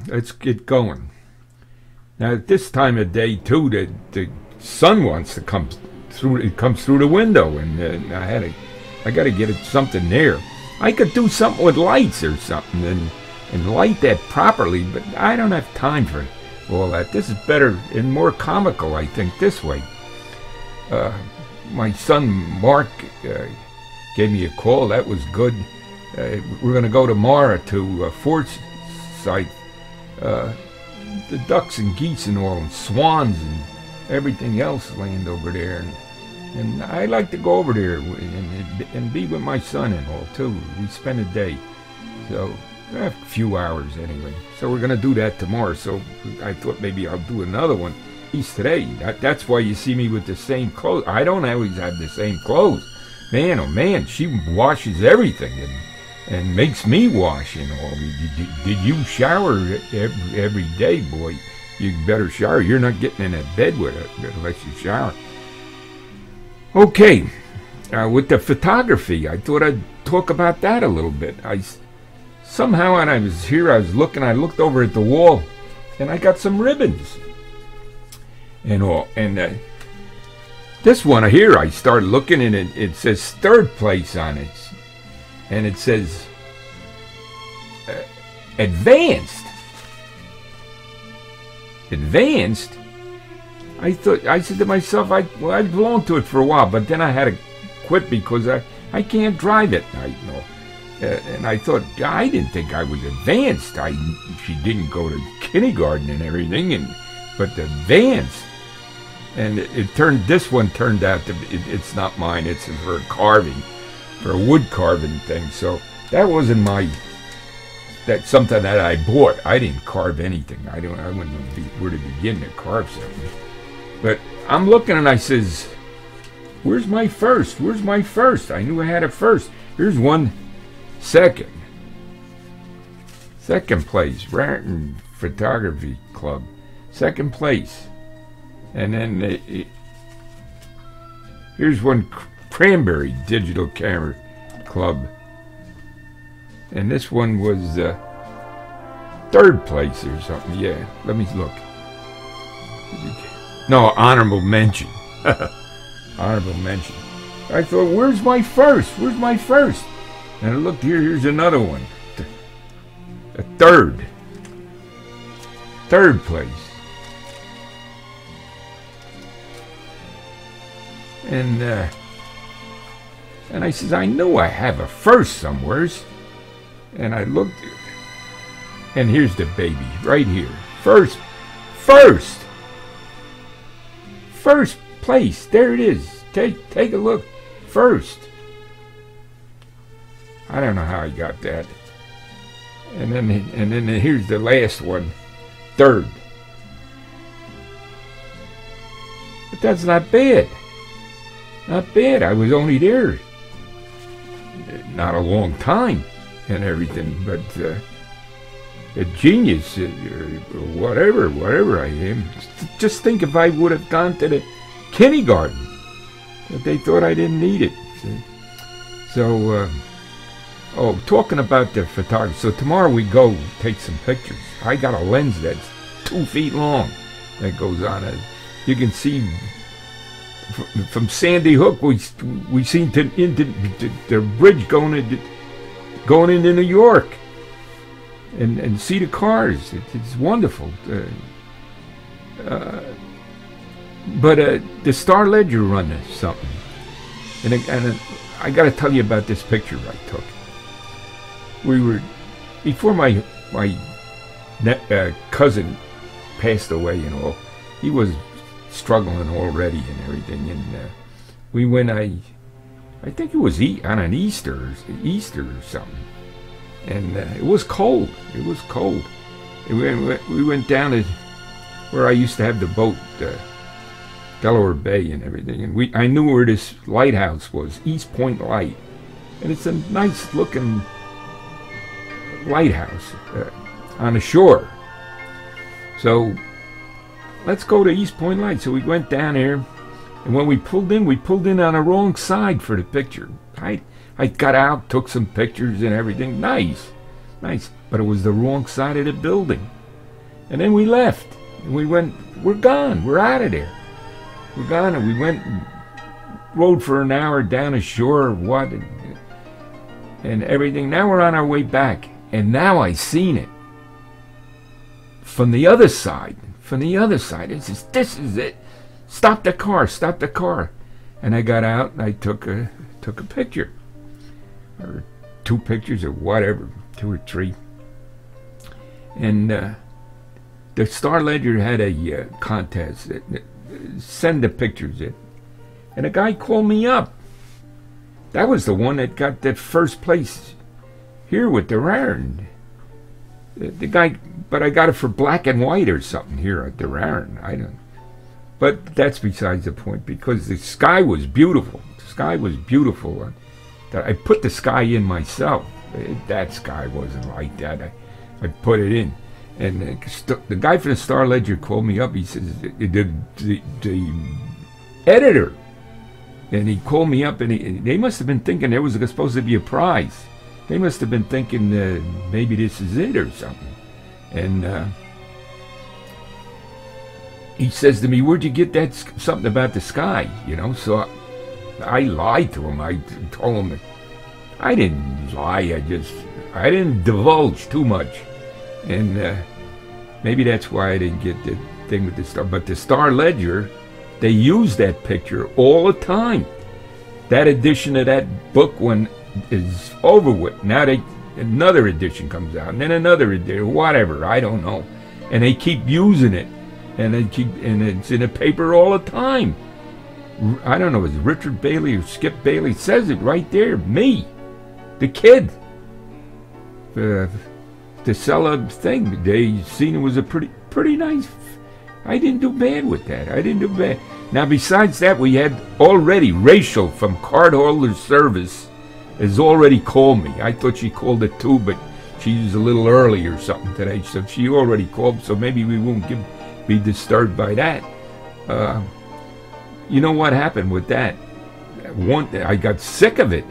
let's get going. Now at this time of day too, the sun wants to come through. It comes through the window, and I got to get it something there. I could do something with lights or something and light that properly, but I don't have time for all that. This is better and more comical, I think, this way. My son Mark gave me a call. That was good. We're going to go tomorrow to Forsyth. The ducks and geese and all, and swans and everything else land over there. And I like to go over there and be with my son and all, too. We spend a day. So, a few hours anyway. So we're going to do that tomorrow. So I thought maybe I'll do another one each today. That's why you see me with the same clothes. I don't always have the same clothes. Man, oh man, she washes everything and makes me wash and all. Did you shower every day, boy? You better shower. You're not getting in that bed with it unless you shower. Okay, with the photography, I thought I'd talk about that a little bit. Somehow, when I was here, I looked over at the wall, and I got some ribbons and all. And this one here, I started looking, and it says third place on it. And it says advanced. Advanced? I said to myself, I belonged to it for a while, but then I had to quit because I can't drive at night, you know. And I thought, I didn't think I was advanced. She didn't go to kindergarten and everything, but advanced. And this one turned out to be, it's not mine, it's for carving, for a wood carving thing. So that wasn't that's something that I bought. I didn't carve anything. I wouldn't know where to begin to carve something. But I'm looking and I says, where's my first? Where's my first? I knew I had a first. Here's one second. Second place, Raritan Photography Club. Second place. And then here's one Cranberry Digital Camera Club. And this one was third place or something. Yeah, let me look. No, honorable mention. Honorable mention. I thought, where's my first? Where's my first? And I looked here, here's another one. A third place. And I says, I know I have a first somewheres. And I looked, and here's the baby right here. First place. There it is. Take a look. First. I don't know how I got that. And then here's the last one. Third. But that's not bad. Not bad. I was only there not a long time and everything, but a genius or whatever I am. Just think if I would have gone to the kindergarten, but they thought I didn't need it. See? So, talking about the photography. So tomorrow we go take some pictures. I got a lens that's 2 feet long that goes on it. You can see from Sandy Hook. We seen into the bridge going into New York. And see the cars. It's wonderful. But the Star Ledger run something. And I got to tell you about this picture I took. We were, before my cousin passed away and all, he was struggling already and everything. And we went, I think it was on an Easter or something. And it was cold. It was cold. We went down to where I used to have the boat, Delaware Bay and everything. And I knew where this lighthouse was, East Point Light. And it's a nice looking lighthouse on the shore. So let's go to East Point Light. So we went down there. And when we pulled in on the wrong side for the picture. I got out, took some pictures and everything. Nice. But it was the wrong side of the building. And then we left. And we went, we're gone. We're out of there. We're gone. And we went and rode for an hour down the shore, what, and everything. Now we're on our way back. And now I seen it. From the other side. From the other side. It says, this is it. Stop the car. Stop the car. And I got out and I took a picture. Or 2 pictures or whatever. 2 or 3. And the Star Ledger had a contest. Send the pictures in. And a guy called me up. That was the one that got that first place here with the Raren. The guy, but I got it for black and white or something here at the Raren. I don't. But that's besides the point, because the sky was beautiful. The sky was beautiful. I put the sky in myself. That sky wasn't like that. I put it in. And the guy from the Star Ledger called me up. He says, the editor. And he called me up, and they must have been thinking there was supposed to be a prize. They must have been thinking maybe this is it or something. And he says to me, where'd you get that something about the sky? You know, so I lied to him. I told him that I didn't lie. I didn't divulge too much. And maybe that's why I didn't get the thing with the Star. But the Star Ledger, they use that picture all the time. That edition of that book when is over with. Now another edition comes out, and then another edition, whatever, I don't know. And they keep using it, and it's in the paper all the time. I don't know, it's Richard Bailey or Skip Bailey says it right there. Me, the kid, to sell a thing. They seen it was a pretty nice. I didn't do bad with that. I didn't do bad. Now, besides that, we had already Rachel from Cardholder Service has already called me. I thought she called it too, but she was a little early or something today, so she already called, so maybe we won't be disturbed by that. You know what happened with that? I got sick of it.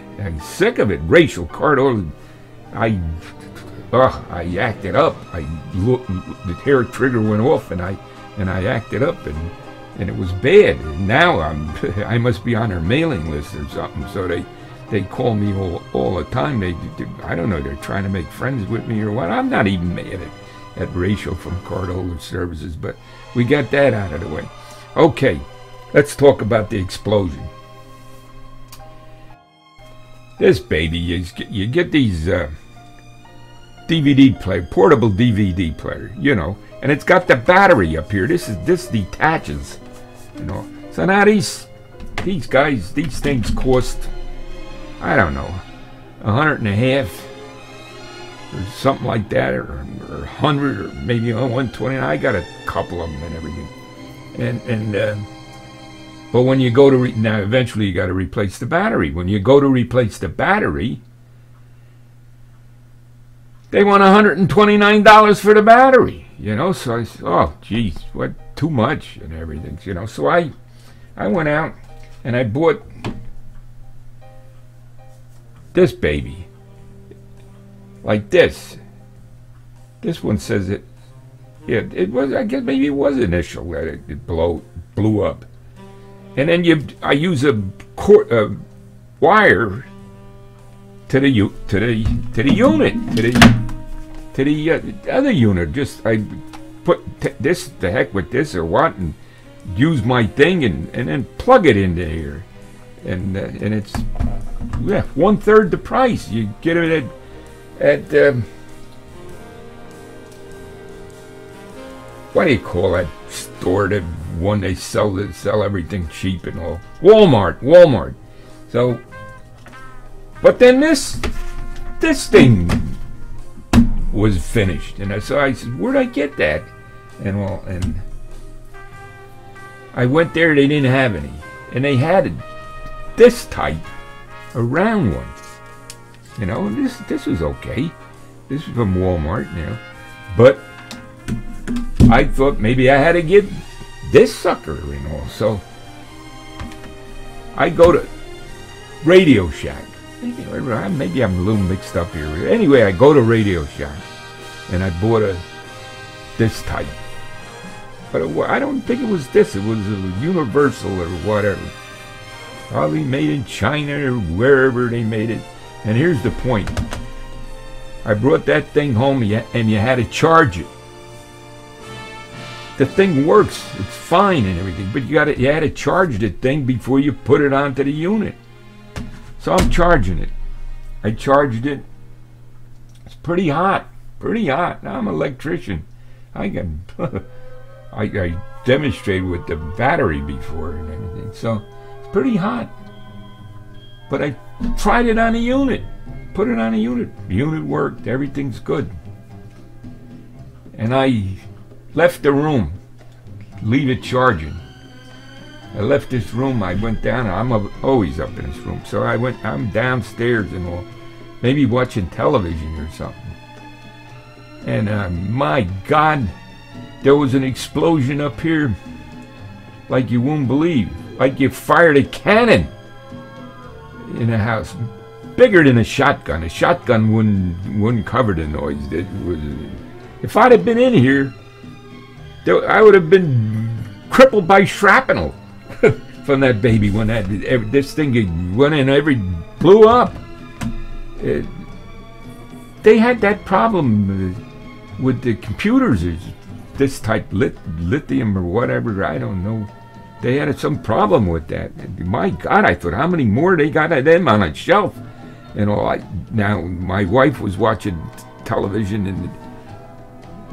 Rachel Cardholder, I acted up. The hair trigger went off, and I acted up, and it was bad. And now I must be on her mailing list or something. So they call me all the time. I don't know. They're trying to make friends with me or what. I'm not even mad at Rachel from Cardholder Services, but we got that out of the way. Okay, let's talk about the explosion. This baby, you get these DVD player, portable DVD player, you know, and it's got the battery up here. This detaches, you know. So now these things cost, I don't know, $150 or something like that, or $100 or maybe $120. I got a couple of them and everything, but when you go to now, eventually you got to replace the battery. When you go to replace the battery, they want $129 for the battery, you know. So I said, oh, geez, what, too much and everything, you know. So I went out and I bought this baby, like this. This one says it. Yeah, it was. I guess maybe it was initial that it blew up, and then I use a wire to the unit, to the other unit. Just I put this, the heck with this or what, and use my thing and then plug it into here, and it's 1/3 the price. You get it at what do you call that store? That one they sell everything cheap and all. Walmart. So, but then this thing was finished, and so I said, where'd I get that? And I went there. They didn't have any, and they had this type, a round one. You know, and this was okay. This was from Walmart, you know, but I thought maybe I had to get this sucker and all. So I go to Radio Shack. Maybe I'm a little mixed up here. Anyway, I go to Radio Shack and I bought this type. But I don't think it was this. It was a universal or whatever. Probably made in China or wherever they made it. And here's the point. I brought that thing home and you had to charge it. The thing works. It's fine and everything. But you had to charge the thing before you put it onto the unit. So I'm charging it. I charged it. It's pretty hot. Pretty hot. Now I'm an electrician. I demonstrated with the battery before and everything, so it's pretty hot. But I tried it on a unit, put it on a unit. The unit worked, everything's good. And I left the room, leave it charging. I left this room, I went down, I'm always up in this room, so I'm downstairs and all, maybe watching television or something. And my God, there was an explosion up here like you won't believe. Like you fired a cannon in a house. Bigger than a shotgun. A shotgun wouldn't cover the noise. If I'd have been in here, I would have been crippled by shrapnel from that baby when this thing went in, blew up. They had that problem with the computers. This type lithium or whatever, I don't know. They had some problem with that. My God, I thought, how many more they got of them on a shelf? And all. Now my wife was watching television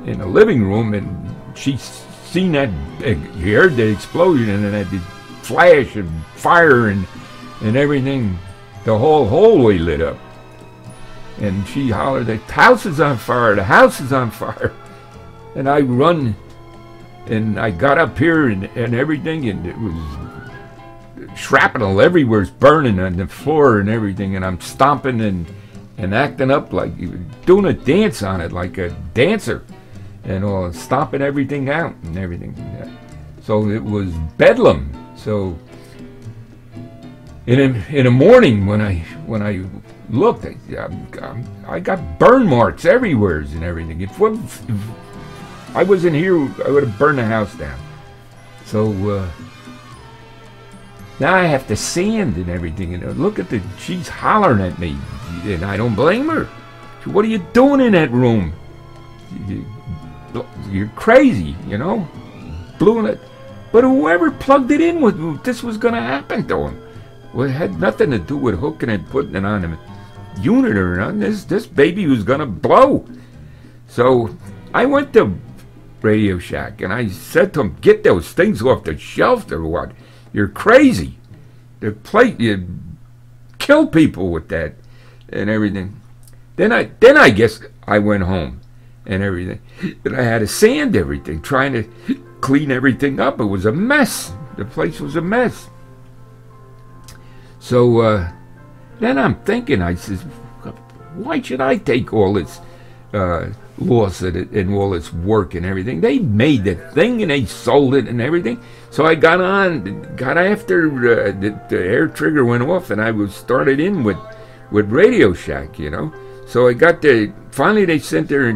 in the living room, and she seen that. You heard the explosion, and then the flash and fire and everything. The whole hallway lit up, and she hollered, "The house is on fire! The house is on fire!" And I run, and I got up here and everything, and it was shrapnel everywhere. It's burning on the floor and everything, and I'm stomping and acting up like doing a dance on it, like a dancer, and all, stomping everything out and everything. So it was bedlam. So in the morning when I looked, I got burn marks everywhere and everything. If I wasn't here, I would have burned the house down. So now I have to sand and everything. And look at she's hollering at me, and I don't blame her. What are you doing in that room? You're crazy, you know? Blew it. But whoever plugged it in, this was going to happen to him. Well, it had nothing to do with hooking and putting it on a unit or nothing. This baby was going to blow. So I went to Radio Shack and I said to him, "Get those things off the shelf or what? You're crazy. The plate, you kill people with that and everything." Then I guess I went home and everything. And I had to sand everything, trying to clean everything up. It was a mess. The place was a mess. So then I'm thinking, I says, why should I take all this loss and all this work and everything? They made the thing and they sold it and everything. So I got after the air trigger went off, and I was started in with Radio Shack, you know. So I got finally they sent their,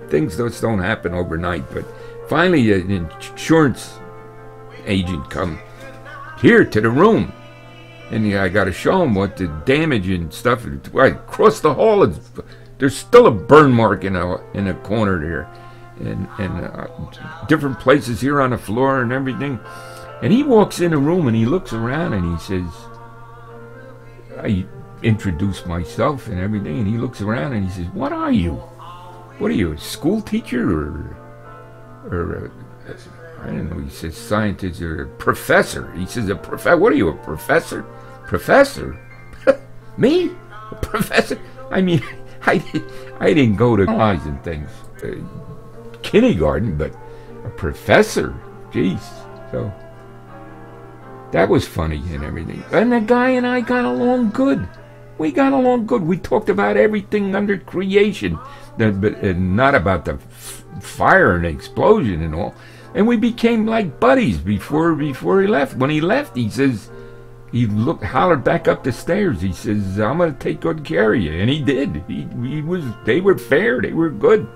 things just don't happen overnight, but finally an insurance agent come here to the room, and I got to show him what the damage and stuff. Right across the hall, there's still a burn mark in a corner there, and different places here on the floor and everything. And he walks in the room and he looks around and he says, I introduce myself and everything, and he looks around and he says, "What are you? What are you, a school teacher or I don't know," he says, "scientist or a professor?" He says, "A professor? What are you, a professor? Professor? Me? A professor? I mean, I didn't go to college and things, kindergarten, but a professor? Jeez." So that was funny and everything. And the guy and I got along good. We got along good. We talked about everything under creation, but not about the fire and explosion and all. And we became like buddies before he left. When he left, he says, hollered back up the stairs. He says, "I'm going to take good care of you," and he did. They were fair. They were good.